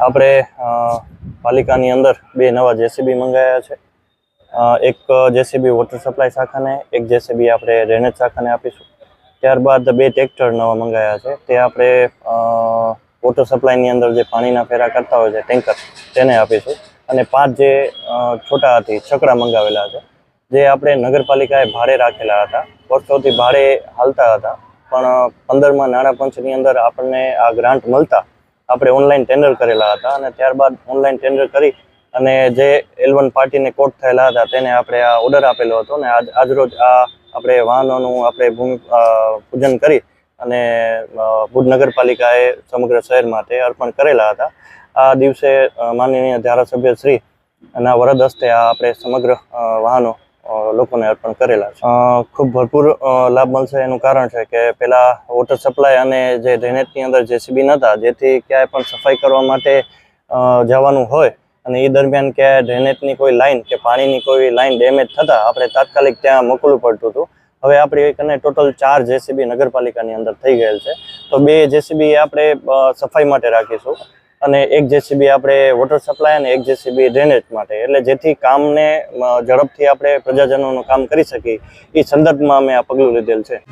આપણે પાલિકાની અંદર 2 નવા જેસીબી મંગાવ્યા છે। એક જેસીબી વોટર સપ્લાય શાખાને, એક જેસીબી આપણે ડ્રેનેજ શાખાને આપીશું। ત્યારબાદ 2 ટ્રેક્ટર નવા મંગાવ્યા છે, તે આપણે વોટર સપ્લાયની અંદર જે પાણીના ફેરા કરતા હોય છે ટેન્કર, તેને આપીશું। અને 5 જે છોટા હાથી છકડા મંગાવેલા છે, જે આપણે નગરપાલિકાએ ભાડે રાખેલા હતા, વર્ષોથી ભાડે હાલતા હતા, પણ 15મા નાણાં પંચની અંદર આપણને આ ગ્રાન્ટ મળતા આપણે ઓનલાઈન ટેન્ડર કરેલા હતા અને ત્યારબાદ ઓનલાઈન ટેન્ડર કરી અને જે L1 પાર્ટીને કોટ થયેલા હતા તેને આપણે આ ઓર્ડર આપેલો હતો અને આજરોજ આ આપણે વાહનોનું આપણે પૂજન કરી અને ભુજ નગરપાલિકાએ સમગ્ર શહેર માટે અર્પણ કરેલા હતા। આ દિવસે માનનીય ધારાસભ્ય શ્રી ના વરદ હસ્તે આ આપણે સમગ્ર વાહનો લોકોને અર્પણ કરેલા છે। ખૂબ ભરપૂર લાભ મળશે એનું કારણ છે કે પહેલા વોટર સપ્લાય અને જે ડ્રેનેજની અંદર જેસીબી નહોતા, જેથી ક્યાંય પણ સફાઈ કરવા માટે જવાનું હોય અને એ દરમિયાન ક્યાંય ડ્રેનેજની કોઈ લાઈન કે પાણીની કોઈ લાઈન ડેમેજ થતાં આપણે તાત્કાલિક ત્યાં મોકલવું પડતું હતું। હવે આપણી કને ટોટલ 4 જેસીબી નગરપાલિકાની અંદર થઈ ગયેલ છે, તો 2 જેસીબી આપણે સફાઈ માટે રાખીશું અને 1 જેસીબી આપણે વોટર સપ્લાય અને 1 જેસીબી ડ્રેનેજ માટે, એટલે જેથી કામને ઝડપથી આપણે પ્રજાજનોનું કામ કરી શકીએ એ સંદર્ભમાં અમે આ પગલું લીધેલ છે।